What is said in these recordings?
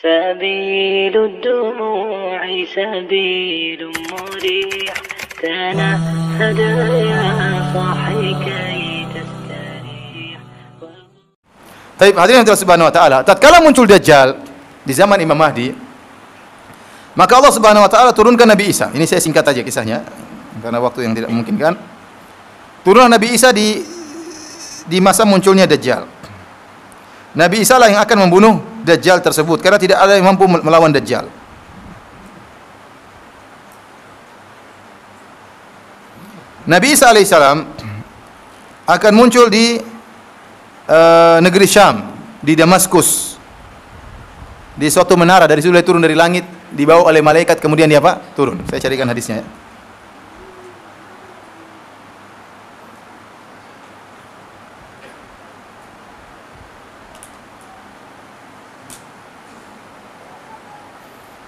سبيل الدموع سبيل مريح تنهد يا صاحي كي تستريح. Baik, hadirin Allah Subhanahu wa taala, tatkala muncul Dajjal di zaman Imam Mahdi, maka Allah Subhanahu wa taala turunkan Nabi Isa. Ini saya singkat aja kisahnya karena waktu yang tidak memungkinkan. Turunlah Nabi Isa di masa munculnya Dajjal. Nabi Isa lah yang akan membunuh Dajjal tersebut karena tidak ada yang mampu melawan Dajjal. Nabi Isa alaihissalam akan muncul di negeri Syam, di Damaskus, di suatu menara. Dari situ dia turun dari langit, dibawa oleh malaikat, kemudian dia apa? Turun. Saya carikan hadisnya ya.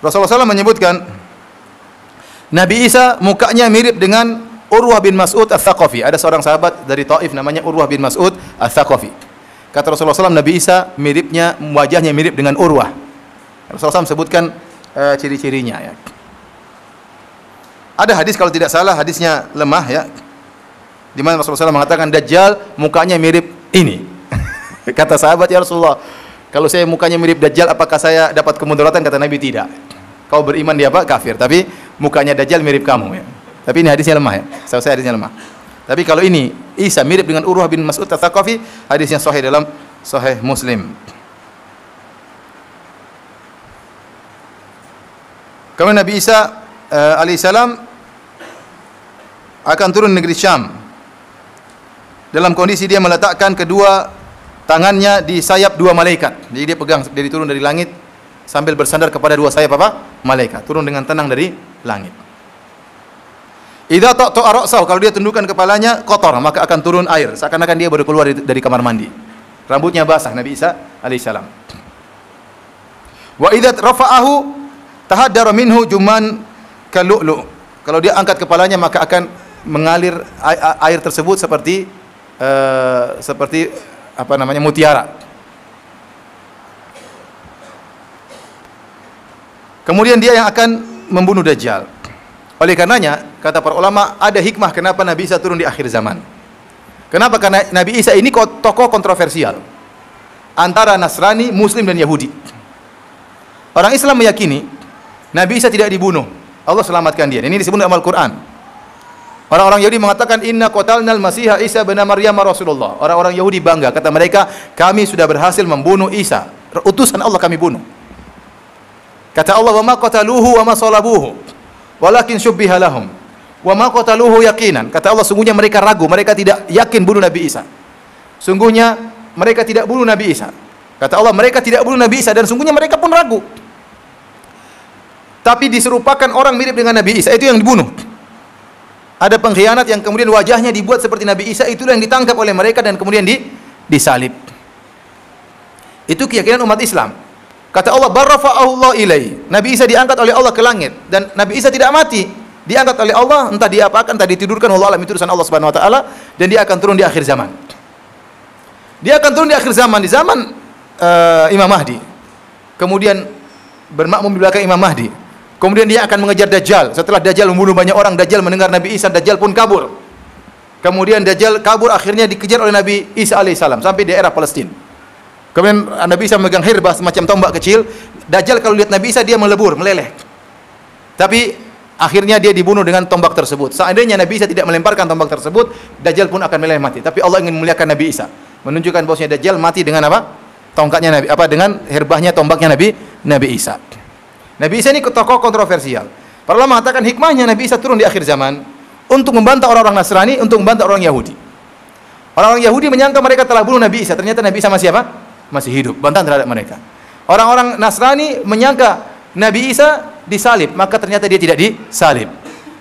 Rasulullah SAW menyebutkan Nabi Isa mukanya mirip dengan Urwah bin Mas'ud Ats-Tsaqafi. Ada seorang sahabat dari Taif namanya Urwah bin Mas'ud Ats-Tsaqafi. Kata Rasulullah SAW, Nabi Isa miripnya, wajahnya mirip dengan Urwah. Rasulullah SAW sebutkan ciri-cirinya ya. Ada hadis, kalau tidak salah hadisnya lemah ya, di mana Rasulullah SAW mengatakan Dajjal mukanya mirip ini. Kata sahabat, ya Rasulullah, kalau saya mukanya mirip Dajjal, apakah saya dapat kemudaratan? Kata Nabi, tidak. Kau beriman, dia apa? Kafir. Tapi mukanya Dajjal mirip kamu ya. Tapi ini hadisnya lemah ya. Saya hadisnya lemah. Tapi kalau ini Isa mirip dengan Urwah bin Mas'ud Ats-Tsaqafi, hadisnya sahih dalam Sahih Muslim. Kemudian Nabi Isa alaihissalam akan turun negeri Syam dalam kondisi dia meletakkan kedua tangannya di sayap dua malaikat. Jadi dia pegang, dia turun dari langit sambil bersandar kepada dua sayap apa? Malaikat. Turun dengan tenang dari langit. Idza ta'ta ra'sahu, kalau dia tundukkan kepalanya kotor, maka akan turun air, seakan-akan dia baru keluar dari kamar mandi. Rambutnya basah Nabi Isa alaihissalam. Wa idza rafa'ahu tahaddara minhu juman kalu'lu. Kalau dia angkat kepalanya maka akan mengalir air tersebut seperti apa namanya, mutiara. Kemudian dia yang akan membunuh Dajjal. Oleh karenanya, kata para ulama, ada hikmah kenapa Nabi Isa turun di akhir zaman. Kenapa? Karena Nabi Isa ini tokoh kontroversial antara Nasrani, Muslim dan Yahudi. Orang Islam meyakini Nabi Isa tidak dibunuh, Allah selamatkan dia. Ini disebut dalam Al-Quran. Orang-orang Yahudi mengatakan inna qatalnal Masiha Isa bin Maryam Rasulullah. Orang-orang Yahudi bangga, kata mereka, kami sudah berhasil membunuh Isa, utusan Allah kami bunuh. Kata Allah, wa ma qataluhu wa ma salabuhu walakin syubbiha lahum wa ma qataluhu yaqinan. Kata Allah, sungguhnya mereka ragu, mereka tidak yakin bunuh Nabi Isa. Sungguhnya mereka tidak bunuh Nabi Isa. Kata Allah, mereka tidak bunuh Nabi Isa dan sungguhnya mereka pun ragu. Tapi diserupakan orang mirip dengan Nabi Isa, itu yang dibunuh. Ada pengkhianat yang kemudian wajahnya dibuat seperti Nabi Isa, itulah yang ditangkap oleh mereka dan kemudian disalib. Itu keyakinan umat Islam. Kata Allah, barrafa'ahu Allah ilaihi. Nabi Isa diangkat oleh Allah ke langit dan Nabi Isa tidak mati. Diangkat oleh Allah, entah diapakan, entah ditidurkan, wallahu alam, itu urusan Allah Subhanahu wa taala, dan dia akan turun di akhir zaman. Dia akan turun di akhir zaman, di zaman Imam Mahdi. Kemudian bermakmum di belakang Imam Mahdi. Kemudian dia akan mengejar Dajjal. Setelah Dajjal membunuh banyak orang, Dajjal mendengar Nabi Isa, Dajjal pun kabur. Kemudian Dajjal kabur, akhirnya dikejar oleh Nabi Isa alaihissalam sampai di daerah Palestina. Kemudian Nabi Isa memegang hirbah semacam tombak kecil. Dajjal kalau lihat Nabi Isa dia melebur, meleleh. Tapi akhirnya dia dibunuh dengan tombak tersebut. Seandainya Nabi Isa tidak melemparkan tombak tersebut, Dajjal pun akan meleleh mati. Tapi Allah ingin memuliakan Nabi Isa, menunjukkan bahwasanya Dajjal mati dengan apa? Tongkatnya Nabi, dengan hirbahnya, tombaknya Nabi Isa. Nabi Isa ini tokoh kontroversial. Para ulama mengatakan hikmahnya Nabi Isa turun di akhir zaman untuk membantah orang-orang Nasrani, untuk membantah orang Yahudi. Orang-orang Yahudi menyangka mereka telah bunuh Nabi Isa, ternyata Nabi Isa masih apa? Masih hidup, bantahan terhadap mereka. Orang-orang Nasrani menyangka Nabi Isa disalib, maka ternyata dia tidak disalib.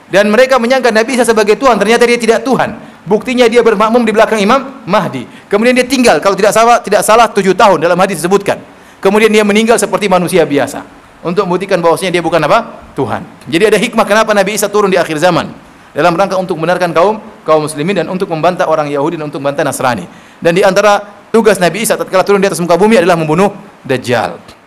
Dan mereka menyangka Nabi Isa sebagai Tuhan, ternyata dia tidak Tuhan. Buktinya dia bermakmum di belakang Imam Mahdi. Kemudian dia tinggal, kalau tidak salah 7 tahun dalam hadis disebutkan. Kemudian dia meninggal seperti manusia biasa, untuk membuktikan bahwasanya dia bukan apa? Tuhan. Jadi ada hikmah kenapa Nabi Isa turun di akhir zaman, dalam rangka untuk membenarkan kaum muslimin dan untuk membantah orang Yahudi dan untuk membantah Nasrani. Dan di antara tugas Nabi Isa tatkala turun di atas muka bumi adalah membunuh Dajjal.